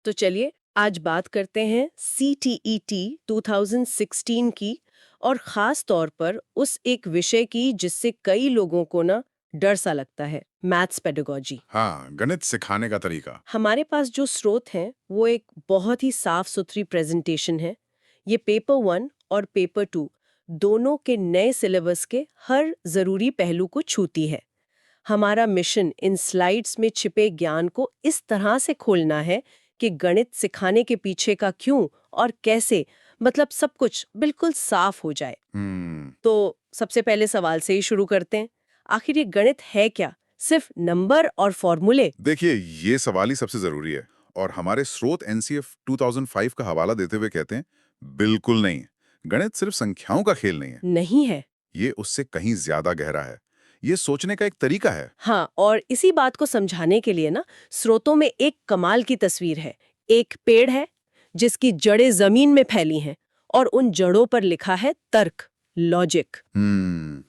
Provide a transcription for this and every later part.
तो चलिए आज बात करते हैं CTET 2016 की और ख़ास तौर पर उस एक विषय की जिससे कई लोगों को ना डर सा लगता है, मैथ्स पेडागोजी। हाँ, गणित सिखाने का तरीका। हमारे पास जो स्रोत हैं वो एक बहुत ही साफ सुथरी प्रेजेंटेशन है। ये पेपर 1 और पेपर 2 दोनों के नए सिलेबस के हर ज़रूरी पहलू को छूती है। हमारा मिशन इन स्लाइड्स में छिपे ज्ञान को इस तरह से खोलना है कि गणित सिखाने के पीछे का क्यों और कैसे, मतलब सब कुछ बिल्कुल साफ हो जाए। हम्म। तो सबसे पहले सवाल से ही शुरू करते हैं। आखिर ये गणित है क्या? सिर्फ नंबर और फॉर्मूले? देखिए, ये सवाल ही सबसे जरूरी है। और हमारे स्रोत एनसीएफ 2005 का हवाला देते हुए कहते हैं, बिल्कुल नहीं। गणित सिर्फ संख्याओं का खेल नहीं है। नहीं है। ये उससे कहीं ज्यादा गहरा है। ये सोचने का एक तरीका है। हाँ, और इसी बात को समझाने के लिए ना स्रोतों में एक कमाल की तस्वीर है। एक पेड़ है जिसकी जड़ें जमीन में फैली हैं और उन जड़ों पर लिखा है तर्क, लॉजिक।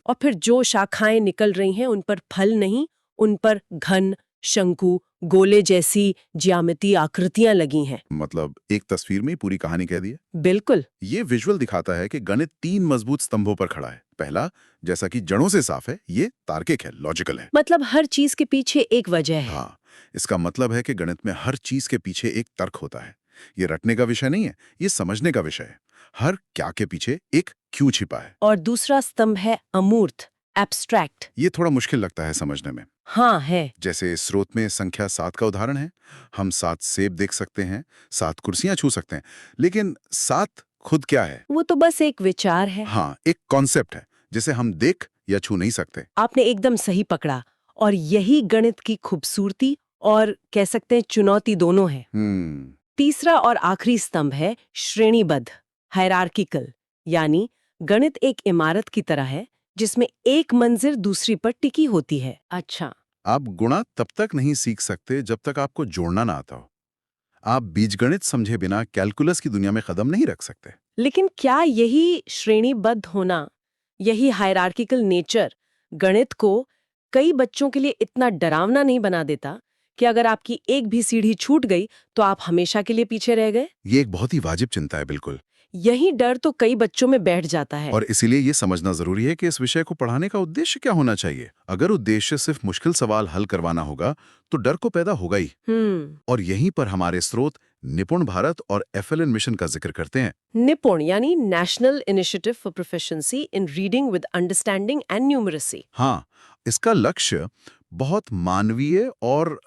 और फिर जो शाखाएं निकल रही हैं उन पर फल नहीं, उन पर घन, शंकु, गोले जैसी ज्यामितीय आकृतियां लगी हैं। मतलब एक तस्वीर में ही पूरी कहानी कह दी है। बिल्कुल। ये विजुअल दिखाता है कि गणित 3 मजबूत स्तंभों पर खड़ा है। पहला, जैसा कि जड़ों से साफ है, ये तार्किक है, लॉजिकल है। मतलब हर चीज के पीछे एक वजह है। हाँ, इसका मतलब है कि गणित में हर चीज के पीछे एक तर्क होता है। ये रटने का विषय नहीं है, ये समझने का विषय है। हर क्या के पीछे एक क्यों छिपा है। और दूसरा स्तंभ है अमूर्त, एब्स्ट्रैक्ट। ये थोड़ा मुश्किल लगता है समझने में। हाँ है। जैसे इस स्रोत में संख्या 7 का उदाहरण है। हम 7 सेब देख सकते हैं, 7 कुर्सियां छू सकते हैं, लेकिन 7 खुद क्या है? वो तो बस एक विचार है। हाँ, एक कॉन्सेप्ट है जिसे हम देख या छू नहीं सकते। आपने एकदम सही पकड़ा। और यही गणित की खूबसूरती और कह सकते हैं चुनौती दोनों है। हम्म। तीसरा और आखिरी स्तंभ है श्रेणीबद्ध, हायरार्किकल। यानी गणित एक इमारत की तरह है जिसमें एक मंजिल दूसरी पर टिकी होती है। अच्छा। आप गुणा तब तक नहीं सीख सकते जब तक आपको जोड़ना ना आता हो। आप बीजगणित समझे बिना कैलकुलस की दुनिया में कदम नहीं रख सकते। लेकिन क्या यही श्रेणीबद्ध होना, यही हायरार्किकल नेचर गणित को कई बच्चों के लिए इतना डरावना नहीं बना देता कि अगर आपकी एक भी सीढ़ी छूट गई तो आप हमेशा के लिए पीछे रह गए? ये एक बहुत ही वाजिब चिंता है, बिल्कुल। यही डर तो कई बच्चों में बैठ जाता है। और इसीलिए ये समझना जरूरी है कि इस विषय को पढ़ाने का उद्देश्य क्या होना चाहिए। अगर उद्देश्य सिर्फ मुश्किल सवाल हल करवाना होगा तो डर को पैदा होगा ही। और यहीं पर हमारे स्रोत निपुण भारत और FLN मिशन का जिक्र करते हैं। निपुण यानी national initiative for proficiency in reading with understanding and numeracy. हाँ, इसका लक्ष्य बहुत मानवीय और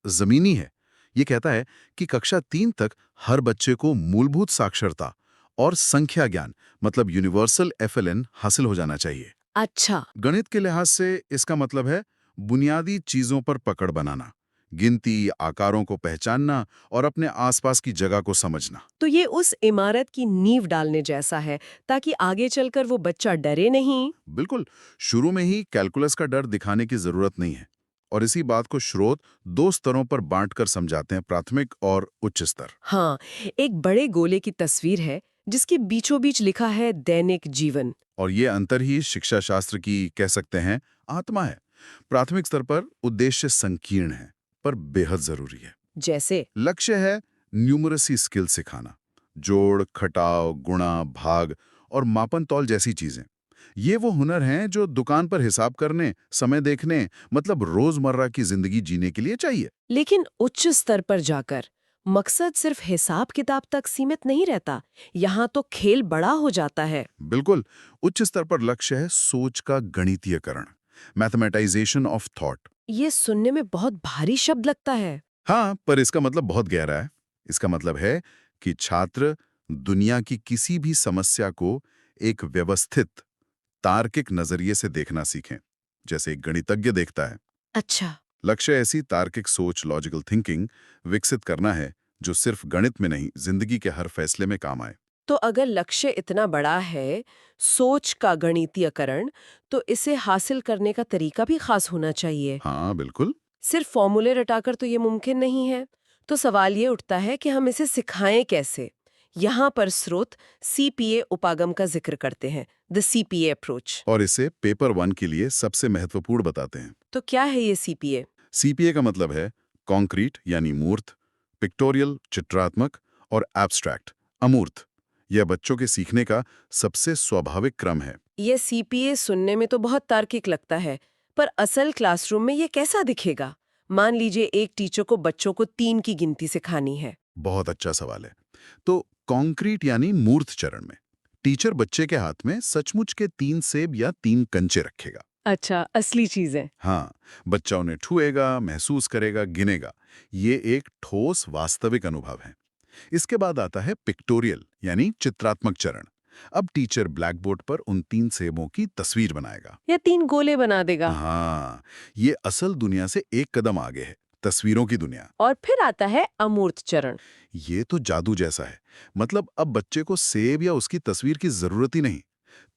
जमीनी है। ये कहता है कि कक्षा 3 तक हर बच्चे को मूलभूत साक्षरता और संख्या ज्ञान, मतलब यूनिवर्सल FLN हासिल हो जाना चाहिए। अच्छा। गणित के लिहाज से इसका मतलब है बुनियादी चीजों पर पकड़ बनाना, गिनती, आकारों को पहचानना और अपने आसपास की जगह को समझना। तो ये उस इमारत की नींव डालने जैसा है ताकि आगे चलकर वो बच्चा डरे नहीं। बिल्कुल, शुरू में ही कैलकुलस का डर दिखाने की जरूरत नहीं है। और इसी बात को स्रोत 2 स्तरों पर बांटकर समझाते हैं, प्राथमिक और उच्च स्तर। हाँ, एक बड़े गोले की तस्वीर है जिसके बीचों बीच लिखा है दैनिक जीवन। और ये अंतर ही शिक्षा शास्त्र की, कह सकते हैं, आत्मा है। प्राथमिक स्तर पर उद्देश्य संकीर्ण है पर बेहद जरूरी है। जैसे? लक्ष्य है न्यूमरसी स्किल सिखाना, जोड़, घटाव, गुणा, भाग और मापन तौल जैसी चीजें। ये वो हुनर हैं जो दुकान पर हिसाब करने, समय देखने, मतलब रोजमर्रा की जिंदगी जीने के लिए चाहिए। लेकिन उच्च स्तर पर जाकर मकसद सिर्फ हिसाब किताब तक सीमित नहीं रहता। यहाँ तो खेल बड़ा हो जाता है। बिल्कुल, उच्च स्तर पर लक्ष्य है सोच का गणितीयकरण, मैथमेटाइजेशन ऑफ थॉट। ये सुनने में बहुत भारी शब्द लगता है। हाँ, पर इसका मतलब बहुत गहरा है। इसका मतलब है कि छात्र दुनिया की किसी भी समस्या को एक व्यवस्थित, तार्किक नजरिए से देखना सीखें, जैसे एक गणितज्ञ देखता है। अच्छा। लक्ष्य ऐसी तार्किक सोच, लॉजिकल थिंकिंग विकसित करना है जो सिर्फ गणित में नहीं, जिंदगी के हर फैसले में काम आए। तो अगर लक्ष्य इतना बड़ा है, सोच का गणितीयकरण, तो इसे हासिल करने का तरीका भी खास होना चाहिए। हाँ, बिल्कुल। सिर्फ फॉर्मूले रटाकर तो ये मुमकिन नहीं है। तो सवाल ये उठता है कि हम इसे सिखाएं कैसे? यहाँ पर स्रोत CPA उपागम का जिक्र करते हैं, द CPA अप्रोच। और इसे पेपर 1 के लिए सबसे महत्वपूर्ण बताते हैं। तो क्या है ये CPA? CPA का मतलब है कॉन्क्रीट यानी मूर्त, पिक्टोरियल चित्रात्मक और एब्स्ट्रैक्ट अमूर्त। यह बच्चों के सीखने का सबसे स्वाभाविक क्रम है। ये सीपीए सुनने में तो बहुत तार्किक लगता है, पर असल क्लासरूम में ये कैसा दिखेगा? मान लीजिए एक टीचर को बच्चों को 3 की गिनती सिखानी है। बहुत अच्छा सवाल है। तो कॉन्क्रीट यानी मूर्त चरण में टीचर बच्चे के हाथ में सचमुच के 3 सेब या 3 कंचे रखेगा। अच्छा, असली चीजें। हाँ, बच्चा उन्हें छुएगा, महसूस करेगा, गिनेगा। ये एक ठोस वास्तविक अनुभव है। इसके बाद आता है पिक्टोरियल यानी चित्रात्मक चरण। अब टीचर ब्लैक बोर्ड पर उन 3 सेबों की तस्वीर बनाएगा। या 3 गोले बना देगा। हाँ, ये असल दुनिया से एक कदम आगे है, तस्वीरों की दुनिया। और फिर आता है अमूर्त चरण। ये तो जादू जैसा है। मतलब अब बच्चे को सेब या उसकी तस्वीर की जरूरत ही नहीं,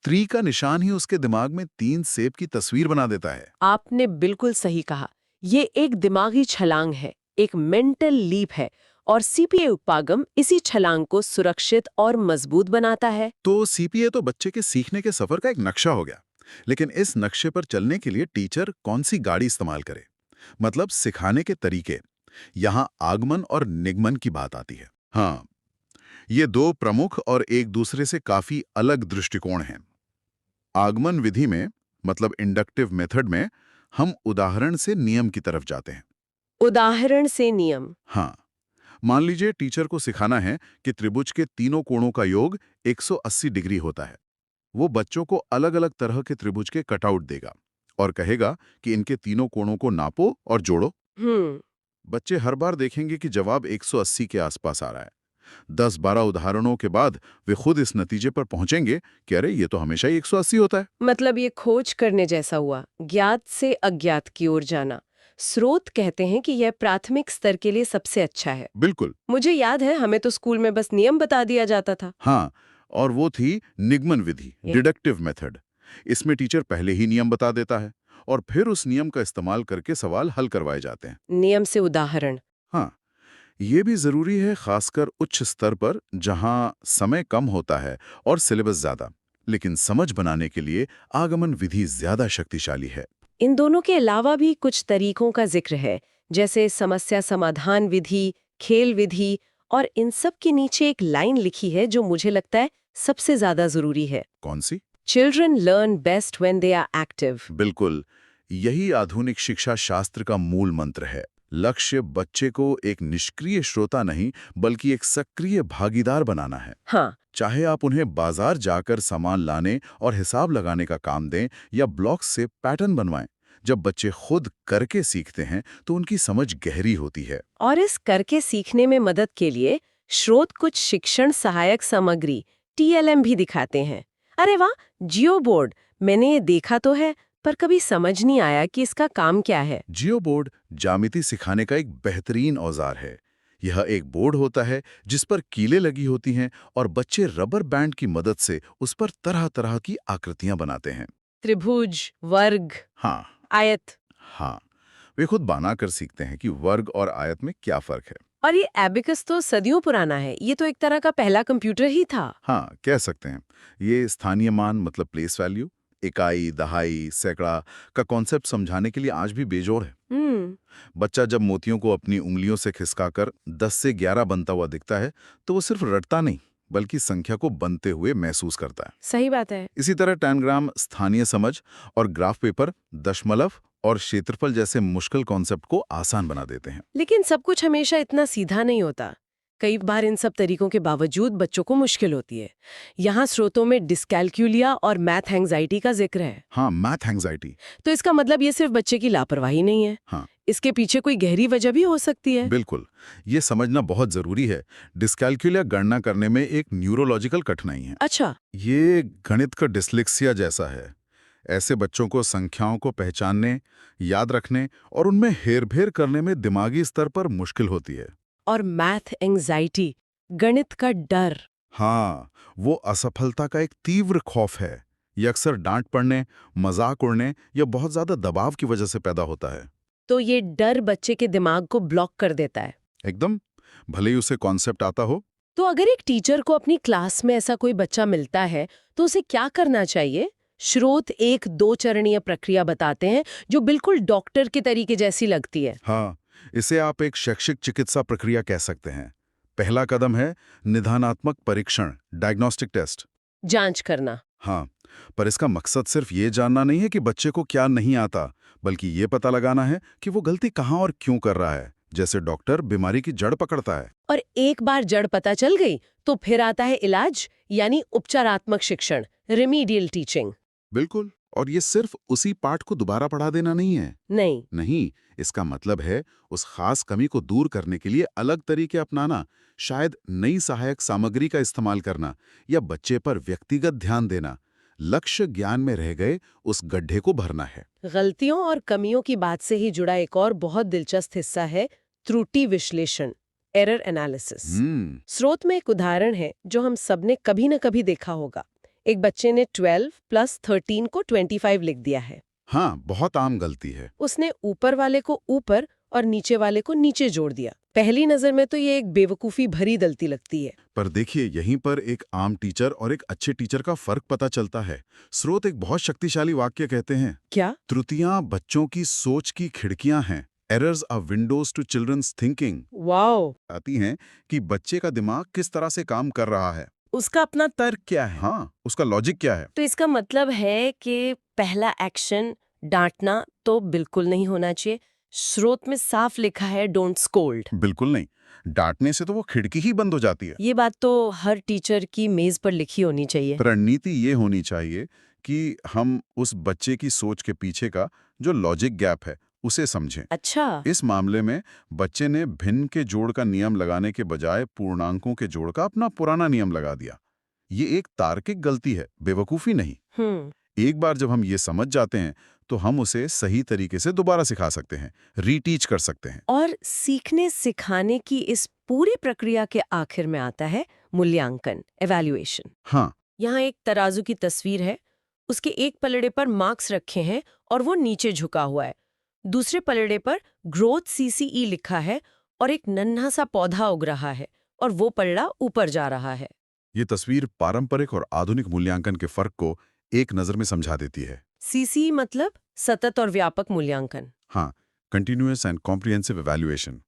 त्रि का निशान ही उसके दिमाग में 3 सेब की तस्वीर बना देता है। आपने बिल्कुल सही कहा। ये एक दिमागी छलांग है, एक मेंटल लीप है, और सीपीए उपागम इसी छलांग को सुरक्षित और मजबूत बनाता है। तो सीपीए तो बच्चे के सीखने के सफर का एक नक्शा हो गया। लेकिन इस नक्शे पर चलने के लिए टीचर कौन सी गाड़ी इस्तेमाल करे, मतलब सिखाने के तरीके। यहाँ आगमन और निगमन की बात आती है। हाँ, ये 2 प्रमुख और एक दूसरे से काफी अलग दृष्टिकोण हैं। आगमन विधि में, मतलब इंडक्टिव मेथड में, हम उदाहरण से नियम की तरफ जाते हैं। उदाहरण से नियम। हाँ, मान लीजिए टीचर को सिखाना है कि त्रिभुज के तीनों कोणों का योग 180 डिग्री होता है। वो बच्चों को अलग अलग तरह के त्रिभुज के कटआउट देगा और कहेगा कि इनके तीनों कोणों को नापो और जोड़ो। हम्म। बच्चे हर बार देखेंगे कि जवाब 180 के आसपास आ रहा है। 10-12 उदाहरणों के बाद वे खुद इस नतीजे पर पहुंचेंगे कि अरे ये तो हमेशा ही 180 होता है। मतलब ये खोज करने जैसा हुआ, ज्ञात से अज्ञात की ओर जाना। स्रोत कहते हैं कि यह प्राथमिक स्तर के लिए सबसे अच्छा है। बिल्कुल। मुझे याद है, हमें तो स्कूल में बस नियम बता दिया जाता था। हाँ, और वो थी निगमन विधि, डिडक्टिव मेथड। इसमें टीचर पहले ही नियम बता देता है और फिर उस नियम का इस्तेमाल करके सवाल हल करवाए जाते हैं। नियम से उदाहरण। हाँ, ये भी जरूरी है, खासकर उच्च स्तर पर जहां समय कम होता है और सिलेबस ज्यादा। लेकिन समझ बनाने के लिए आगमन विधि ज्यादा शक्तिशाली है। इन दोनों के अलावा भी कुछ तरीकों का जिक्र है, जैसे समस्या समाधान विधि, खेल विधि, और इन सब के नीचे एक लाइन लिखी है जो मुझे लगता है सबसे ज्यादा जरूरी है। कौन सी? Children learn best when they are active. बिल्कुल, यही आधुनिक शिक्षा शास्त्र का मूल मंत्र है। लक्ष्य बच्चे को एक निष्क्रिय श्रोता नहीं, बल्कि एक सक्रिय भागीदार बनाना है। हाँ। चाहे आप उन्हें बाजार जाकर सामान लाने और हिसाब लगाने का काम दें या ब्लॉक्स से पैटर्न बनवाएं, जब बच्चे खुद करके सीखते हैं तो उनकी समझ गहरी होती है। और इस करके सीखने में मदद के लिए स्रोत कुछ शिक्षण सहायक सामग्री टीएलएम भी दिखाते हैं। अरे वाह, जियो बोर्ड मैंने ये देखा तो है, पर कभी समझ नहीं आया कि इसका काम क्या है। जियो बोर्ड ज्यामिति सिखाने का एक बेहतरीन औजार है। यह एक बोर्ड होता है जिस पर कीलें लगी होती हैं और बच्चे रबर बैंड की मदद से उस पर तरह तरह की आकृतियां बनाते हैं। त्रिभुज, वर्ग, हाँ, आयत। हाँ, वे खुद बना कर सीखते हैं कि वर्ग और आयत में क्या फर्क है। और ये एबिकस तो सदियों पुराना है, ये तो एक तरह का पहला कंप्यूटर ही था। हाँ, कह सकते हैं। ये स्थानीय मान, मतलब प्लेस वैल्यू, इकाई, दहाई, सैकड़ा का कॉन्सेप्ट समझाने के लिए आज भी बेजोड़ है। बच्चा जब मोतियों को अपनी उंगलियों से खिसकाकर 10 से 11 बनता हुआ दिखता है तो वो सिर्फ रटता नहीं, बल्कि संख्या को बनते हुए महसूस करता है। सही बात है। इसी तरह टैनग्राम, स्थानीय समझ और ग्राफ पेपर दशमलव और क्षेत्रफल जैसे मुश्किल कॉन्सेप्ट को आसान बना देते हैं। लेकिन सब कुछ हमेशा इतना सीधा नहीं होता। कई बार इन सब तरीकों के बावजूद बच्चों को मुश्किल होती है। यहाँ स्रोतों में डिस्कैल्कुलिया और मैथ एंग्जाइटी का जिक्र है। हाँ, मैथ एंग्जाइटी। तो इसका मतलब ये सिर्फ बच्चे की लापरवाही नहीं है। हाँ, इसके पीछे कोई गहरी वजह भी हो सकती है। बिल्कुल, ये समझना बहुत जरूरी है। डिस्कैल्कुलिया गणना करने में एक न्यूरोलॉजिकल कठिनाई है। अच्छा। ये गणित का डिस्लेक्सिया जैसा है। ऐसे बच्चों को संख्याओं को पहचानने, याद रखने और उनमें हेरफेर करने में दिमागी स्तर पर मुश्किल होती है। और मैथ एंग्जाइटी, गणित का डर। हाँ, वो असफलता का एक तीव्र खौफ है। ये अक्सर डांट पड़ने, मजाक उड़ने या बहुत ज्यादा दबाव की वजह से पैदा होता है। तो ये डर बच्चे के दिमाग को ब्लॉक कर देता है। एकदम, भले ही उसे कॉन्सेप्ट आता हो। तो अगर एक टीचर को अपनी क्लास में ऐसा कोई बच्चा मिलता है तो उसे क्या करना चाहिए? स्रोत एक 2 चरणीय प्रक्रिया बताते हैं जो बिल्कुल डॉक्टर के तरीके जैसी लगती है। हाँ, इसे आप एक शैक्षिक चिकित्सा प्रक्रिया कह सकते हैं। पहला कदम है निदानात्मक परीक्षण, डायग्नोस्टिक टेस्ट। जांच करना। हाँ, पर इसका मकसद सिर्फ ये जानना नहीं है कि बच्चे को क्या नहीं आता, बल्कि ये पता लगाना है कि वो गलती कहाँ और क्यों कर रहा है। जैसे डॉक्टर बीमारी की जड़ पकड़ता है। और एक बार जड़ पता चल गई तो फिर आता है इलाज, यानी उपचारात्मक शिक्षण, रेमीडियल टीचिंग। बिल्कुल। और ये सिर्फ उसी पाठ को दोबारा पढ़ा देना नहीं है। नहीं। नहीं, इसका मतलब है उस खास कमी को दूर करने के लिए अलग तरीके अपनाना, शायद नई सहायक सामग्री का इस्तेमाल करना या बच्चे पर व्यक्तिगत ध्यान देना। लक्ष्य ज्ञान में रह गए उस गड्ढे को भरना है। गलतियों और कमियों की बात से ही जुड़ा एक और बहुत दिलचस्प हिस्सा है त्रुटि विश्लेषण, एरर एनालिसिस। स्रोत में एक उदाहरण है जो हम सबने कभी न कभी देखा होगा। एक बच्चे ने 12 + 13 को 25 लिख दिया है। हाँ, बहुत आम गलती है। उसने ऊपर वाले को ऊपर और नीचे वाले को नीचे जोड़ दिया। पहली नजर में तो ये एक बेवकूफी भरी गलती लगती है। पर देखिए, यहीं पर एक आम टीचर और एक अच्छे टीचर का फर्क पता चलता है। स्रोत एक बहुत शक्तिशाली वाक्य कहते हैं। क्या? त्रुटियां बच्चों की सोच की खिड़कियां हैं। Errors are windows to childrens thinking. Wow! आती हैं कि बच्चे का दिमाग किस तरह से काम कर रहा है, उसका अपना तर्क क्या है, हाँ, उसका लॉजिक क्या है। तो इसका मतलब है कि पहला एक्शन डांटना तो बिल्कुल नहीं होना चाहिए। स्रोत में साफ लिखा है डोंट स्कोल्ड। बिल्कुल नहीं। डांटने से तो वो खिड़की ही बंद हो जाती है। ये बात तो हर टीचर की मेज पर लिखी होनी चाहिए। रणनीति ये होनी चाहिए कि हम उस बच्चे की सोच के पीछे का जो लॉजिक गैप है उसे समझें। अच्छा। इस मामले में बच्चे ने भिन्न के जोड़ का नियम लगाने के बजाय पूर्णांकों के जोड़ का अपना पुराना नियम लगा दिया। ये एक तार्किक गलती है, बेवकूफ़ी नहीं। एक बार जब हम ये समझ जाते हैं तो हम उसे सही तरीके से दोबारा सिखा सकते हैं, रीटीच कर सकते हैं। और सीखने सिखाने की इस पूरी प्रक्रिया के आखिर में आता है मूल्यांकन, एवैल्यूएशन। हाँ, यहाँ एक तराजू की तस्वीर है। उसके एक पलड़े पर मार्क्स रखे हैं और वो नीचे झुका हुआ है। दूसरे पलड़े पर ग्रोथ CCE लिखा है और एक नन्हा सा पौधा उग रहा है और वो पलड़ा ऊपर जा रहा है। ये तस्वीर पारंपरिक और आधुनिक मूल्यांकन के फर्क को एक नज़र में समझा देती है। CCE मतलब सतत और व्यापक मूल्यांकन। हाँ, कंटिन्यूअस एंड कॉम्प्रिहेंसिव इवैल्यूएशन।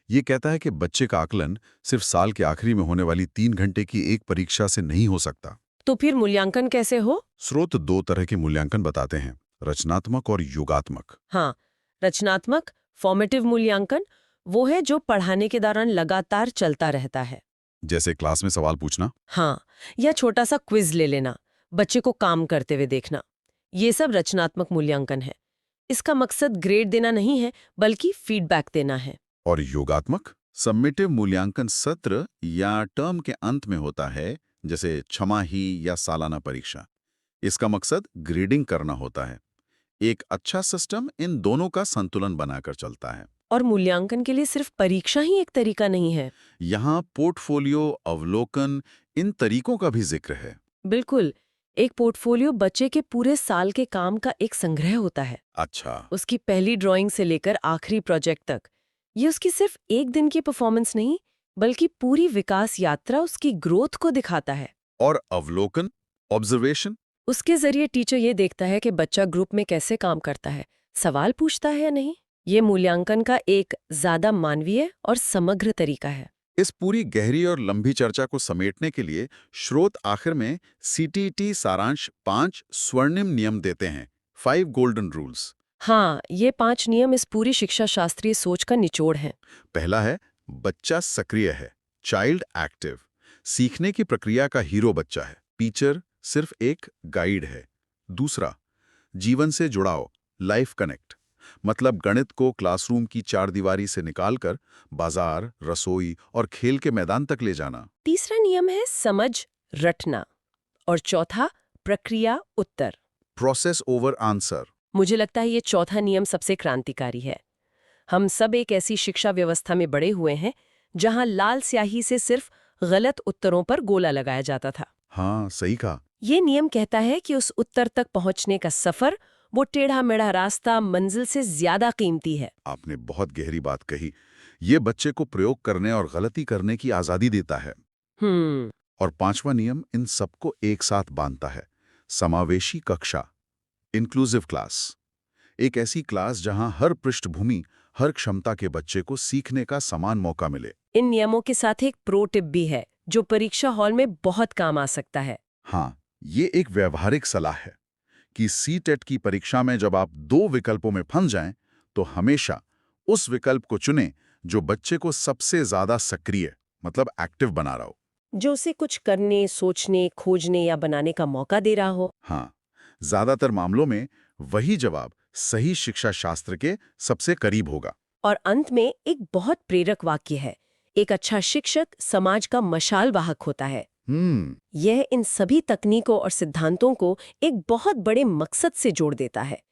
ये कहता है कि बच्चे का आकलन सिर्फ साल के आखिरी में होने वाली 3 घंटे की एक परीक्षा से नहीं हो सकता। तो फिर मूल्यांकन कैसे हो? स्रोत 2 तरह के मूल्यांकन बताते हैं, रचनात्मक और योगात्मक। हाँ, रचनात्मक, फॉर्मेटिव मूल्यांकन वो है जो पढ़ाने के दौरान लगातार चलता रहता है। जैसे क्लास में सवाल पूछना। हाँ, या छोटा सा क्विज ले लेना, बच्चे को काम करते हुए देखना। ये सब रचनात्मक मूल्यांकन है। इसका मकसद ग्रेड देना नहीं है, बल्कि फीडबैक देना है। और योगात्मक सबमिटिव मूल्यांकन सत्र या टर्म के अंत में होता है, जैसे छमाही या सालाना परीक्षा। इसका मकसद ग्रेडिंग करना होता है। एक अच्छा सिस्टम इन दोनों का संतुलन बनाकर चलता है। और मूल्यांकन के लिए सिर्फ परीक्षा ही एक तरीका नहीं है। यहाँ पोर्टफोलियो, अवलोकन, इन तरीकों का भी जिक्र है। बिल्कुल, एक पोर्टफोलियो बच्चे के पूरे साल के काम का एक संग्रह होता है। अच्छा। उसकी पहली ड्राइंग से लेकर आखिरी प्रोजेक्ट तक। ये उसकी सिर्फ एक दिन की परफॉर्मेंस नहीं, बल्कि पूरी विकास यात्रा, उसकी ग्रोथ को दिखाता है। और अवलोकन, ऑब्जर्वेशन? उसके जरिए टीचर ये देखता है कि बच्चा ग्रुप में कैसे काम करता है, सवाल पूछता है या नहीं। ये मूल्यांकन का एक ज्यादा मानवीय और समग्र तरीका है। इस पूरी गहरी और लंबी चर्चा को समेटने के लिए स्रोत आखिर में CTT सारांश 5 स्वर्णिम नियम देते हैं, 5 गोल्डन रूल्स। हाँ, ये 5 नियम इस पूरी शिक्षा शास्त्रीय सोच का निचोड़ है। पहला है, बच्चा सक्रिय है, चाइल्ड एक्टिव। सीखने की प्रक्रिया का हीरो बच्चा है, टीचर सिर्फ एक गाइड है। दूसरा, जीवन से जुड़ाव, लाइफ कनेक्ट। मतलब गणित को क्लासरूम की चारदीवारी से निकालकर बाजार, रसोई और खेल के मैदान तक ले जाना। तीसरा नियम है समझ रटना। और चौथा, प्रक्रिया उत्तर, प्रोसेस ओवर आंसर। मुझे लगता है ये चौथा नियम सबसे क्रांतिकारी है। हम सब एक ऐसी शिक्षा व्यवस्था में बड़े हुए हैं जहां लाल स्याही से सिर्फ गलत उत्तरों पर गोला लगाया जाता था। हाँ, सही कहा। ये नियम कहता है कि उस उत्तर तक पहुंचने का सफर, वो टेढ़ा मेढ़ा रास्ता, मंजिल से ज्यादा कीमती है। आपने बहुत गहरी बात कही। ये बच्चे को प्रयोग करने और गलती करने की आजादी देता है। और 5वां नियम इन सबको एक साथ बांधता है, समावेशी कक्षा, इंक्लूसिव क्लास। एक ऐसी क्लास जहां हर पृष्ठभूमि, हर क्षमता के बच्चे को सीखने का समान मौका मिले। इन नियमों के साथ एक प्रो टिप भी है जो परीक्षा हॉल में बहुत काम आ सकता है। हाँ, ये एक व्यवहारिक सलाह है कि सीटेट की परीक्षा में जब आप दो विकल्पों में फंस जाएं, तो हमेशा उस विकल्प को चुनें जो बच्चे को सबसे ज्यादा सक्रिय, मतलब एक्टिव बना रहा हो। जो उसे कुछ करने, सोचने, खोजने या बनाने का मौका दे रहा हो। हाँ, ज्यादातर मामलों में वही जवाब सही शिक्षा शास्त्र के सबसे करीब होगा। और अंत में एक बहुत प्रेरक वाक्य है, एक अच्छा शिक्षक समाज का मशाल वाहक होता है। यह इन सभी तकनीकों और सिद्धांतों को एक बहुत बड़े मकसद से जोड़ देता है।